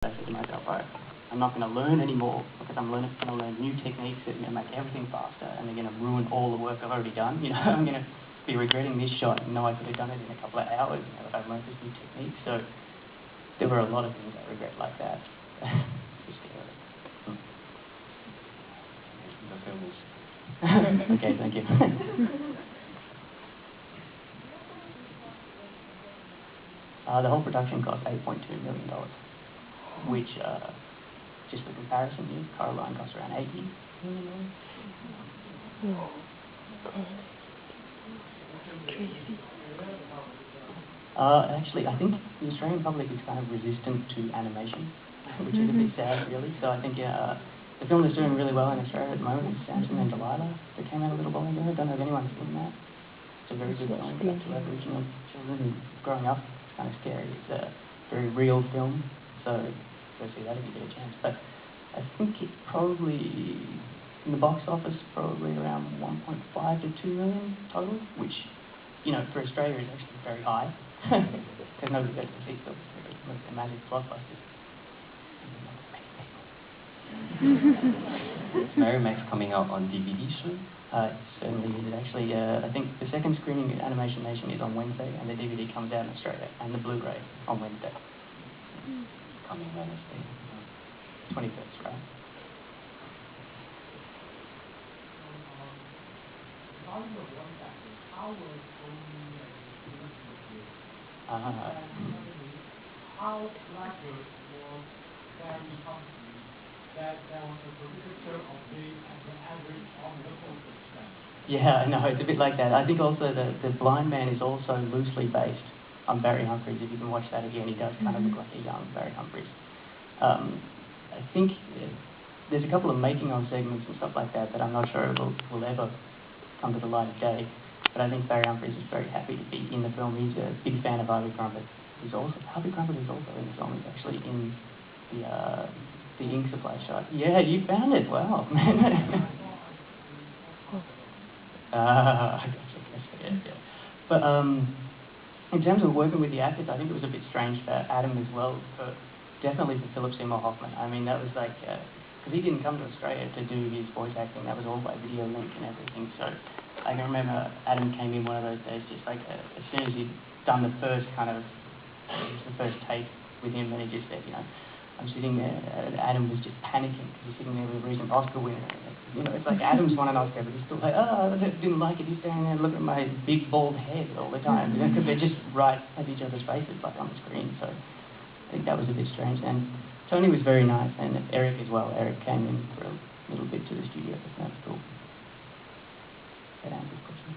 I said to myself, all right, I'm not going to learn anymore because I'm going to learn new techniques that are going to make everything faster and they're going to ruin all the work I've already done. I'm going to be regretting this shot. I could have done it in a couple of hours now that I've learned this new technique. So there were a lot of things I regret like that. Okay, thank you. The whole production cost $8.2 million, which, just for comparison here, Coraline cost around $80 million. Oh, God. Crazy. Actually, I think the Australian public is kind of resistant to animation, which is a bit sad, really. So I think the film that's doing really well in Australia at the moment is Samson and Delilah, that came out a little while ago. I don't know if anyone's seen that. It's a very good film about two Aboriginal children growing up. It's kind of scary. It's a very real film, so go see that if you get a chance. But I think it probably, in the box office, probably around 1.5 to 2 million total, which, for Australia is actually very high, because nobody goes to see films. They're massive blockbusters. Is Merrimax coming out on DVD soon? It certainly is. Actually, I think the second screening at Animation Nation is on Wednesday, and the DVD comes out in Australia, and the Blu-ray on Wednesday. Coming Wednesday. 21st, right? How likely was Barry Humphrey that there was a predictor of being at the average on the postage stamp? Yeah, no, it's a bit like that. I think also the Blind Man is also loosely based on Barry Humphries. If you can watch that again, he does kind of look like a young Barry Humphries. I think there's a couple of making-of segments and stuff like that I'm not sure will ever come to the light of day. But I think Barry Humphries is very happy to be in the film. He's a big fan of Harvey Crumpet. Harvey Crumpet is also in the film. He's actually in the ink supply shot. Yeah, you found it. Wow. Yeah. But in terms of working with the actors, I think it was a bit strange for Adam as well, definitely for Philip Seymour Hoffman. I mean, that was like, because he didn't come to Australia to do his voice acting, that was all by video link and everything. So I can remember Adam came in one of those days, just like as soon as he'd done the first take with him, and he just said, I'm sitting there, and Adam was just panicking because he's sitting there with a recent Oscar winner. It's like Adam's won an Oscar, but he's still like, I didn't like it. He's standing there looking at my big bald head all the time, because they're just right at each other's faces, like on the screen. So I think that was a bit strange. And Tony was very nice, and Eric as well. Eric came in for a little bit to the studio. That was cool. That answers the question.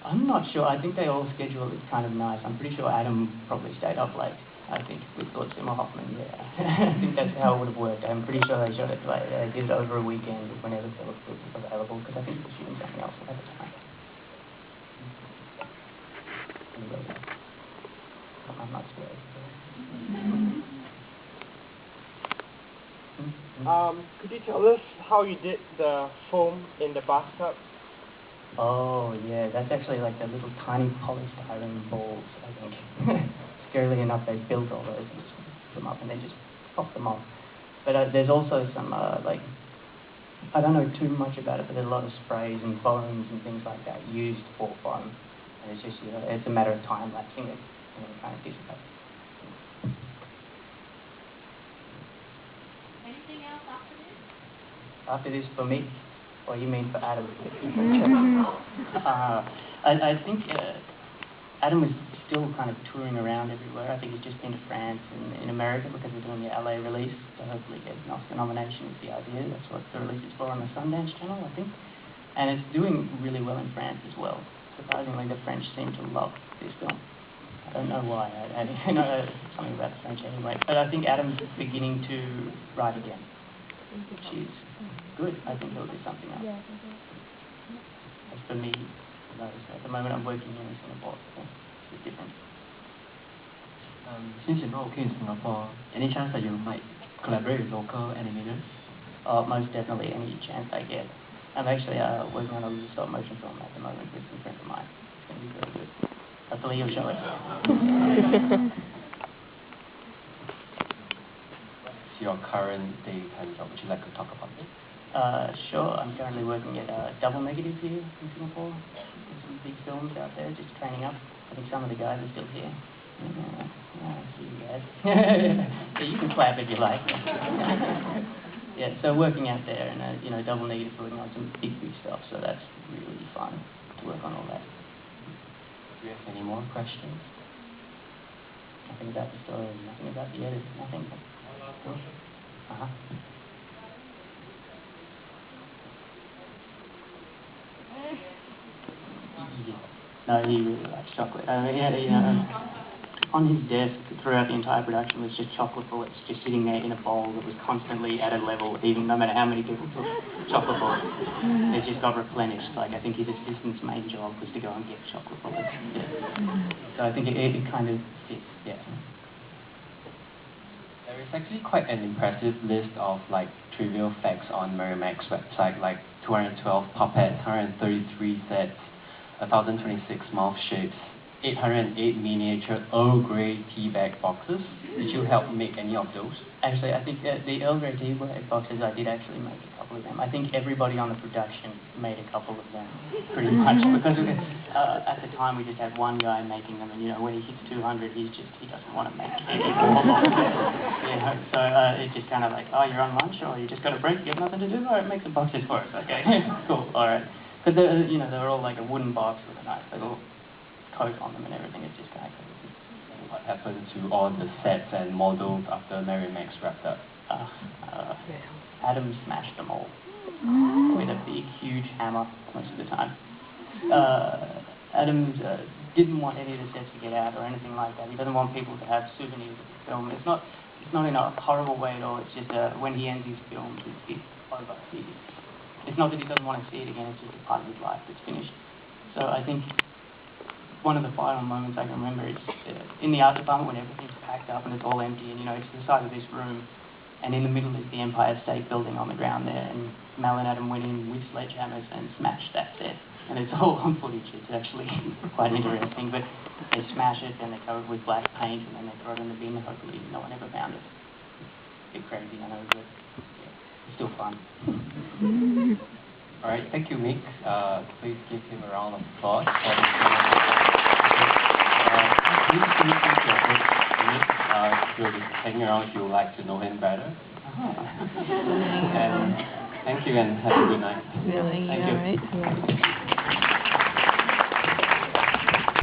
I'm not sure. I think they all schedule it kind of nice. I'm pretty sure Adam probably stayed up late, I think, with Philip Seymour Hoffman, yeah. I think that's how it would have worked. I'm pretty sure they shot it, they did it over a weekend whenever Philip was available, because I think he was shooting something else at the time. I'm not scared. Could you tell us how you did the foam in the bathtub? Oh, yeah, that's actually like the little tiny polystyrene balls, I think. Scarily enough, they built all those and just put them up and then just pop them off. But there's also some, I don't know too much about it, but there's a lot of sprays and foams and things like that used for foam. And it's just, it's a matter of time lapsing it and then it kind of dissipates. Anything else after this? After this for me? Or you mean for Adam? I think Adam is still kind of touring around everywhere. I think he's just been to France and in America because we're doing the LA release, so hopefully get an Oscar nomination is the idea. That's what the release is for on the Sundance channel, I think. And it's doing really well in France as well. Surprisingly, the French seem to love this film. I don't know why. I know something about the French anyway. But I think Adam's beginning to write again, which is good. I think he'll do something else. As for me, at the moment I'm working here in Singapore, so it's a bit different. Since you're not okay in Singapore, any chance that you might collaborate with local animators? Oh, most definitely, any chance I get. I'm actually working on a little stop motion film at the moment with some friends of mine. It's going to be very good. Hopefully you'll show it. What's your current daytime job? Would you like to talk about it? Sure. I'm currently working at Double Negative here in Singapore. There's some big films out there, just training up. I think some of the guys are still here. I see you guys. Yeah, you can clap if you like. Yeah, so working out there and Double Negative, working on some big stuff. So that's really fun to work on all that. Do you have any more questions? Nothing about the story, nothing about the edit, nothing. One last question. Uh-huh. No, he really likes chocolate. On his desk throughout the entire production was just chocolate bullets just sitting there in a bowl that was constantly at a level, even no matter how many people took chocolate bullets. It just got replenished. Like, I think his assistant's main job was to go and get chocolate bullets. Yeah. So I think it kind of fits, yeah. There is actually quite an impressive list of like trivial facts on Merrimack's website, like 212 puppets, 133 sets, 1,026 mouth shapes, 808 miniature Earl Grey tea bag boxes. Did you help make any of those? Actually, I think the Earl Grey tea bag boxes, I did actually make a couple of them. I think everybody on the production made a couple of them, pretty much, because at the time we just had one guy making them, and when he hits 200, he doesn't want to make any more. So it's just kind of like, oh, you're on lunch, or you just got a break, you have nothing to do, all right, make some boxes for us, okay, cool, all right. Because they're all like a wooden box with a nice little coat on them and everything. It's just kind of crazy. What happened to all the sets and models after Merrimack's wrapped up? Adam smashed them all with a big, huge hammer most of the time. Adam didn't want any of the sets to get out or anything like that. He doesn't want people to have souvenirs of the film. It's not in a horrible way at all. It's just when he ends his films, it's over. It's not that he doesn't want to see it again. It's just a part of his life that's finished. So I think one of the final moments I can remember is in the art department when everything's packed up and it's all empty, and it's the size of this room, and in the middle is the Empire State Building on the ground there, and Mel and Adam went in with sledgehammers and smashed that set, and it's all on footage. It's actually quite interesting, but they smash it and they cover it with black paint and then they throw it in the bin. Hopefully no one ever found it. A bit crazy, I know, but yeah, it's still fun. All right, thank you, Mick. Please give him a round of applause. Please introduce your host, Mick. If you're just hanging around, if you would like to know him better. And thank you and have a good night. Really, Thank you. all right.